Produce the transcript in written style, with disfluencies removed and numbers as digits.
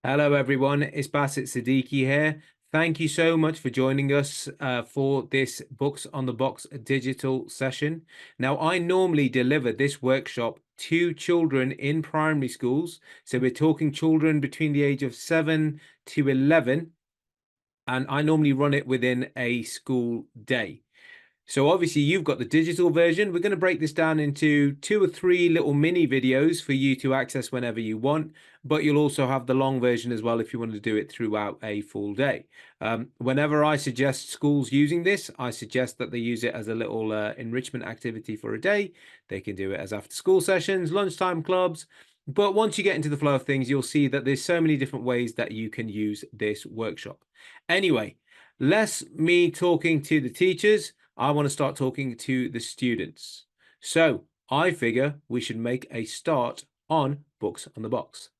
Hello, everyone. It's Baasit Siddiqui here. Thank you so much for joining us for this Books on the Box digital session. Now, I normally deliver this workshop to children in primary schools. So we're talking children between the age of 7 to 11, and I normally run it within a school day. So obviously you've got the digital version. We're going to break this down into 2 or 3 little mini videos for you to access whenever you want, but you'll also have the long version as well if you want to do it throughout a full day. Whenever I suggest schools using this, I suggest that they use it as a little enrichment activity for a day. They can do it as after school sessions, lunchtime clubs. But once you get into the flow of things, you'll see that there's so many different ways that you can use this workshop. Anyway, less me talking to the teachers. I want to start talking to the students. So I figure we should make a start on Books on the Box.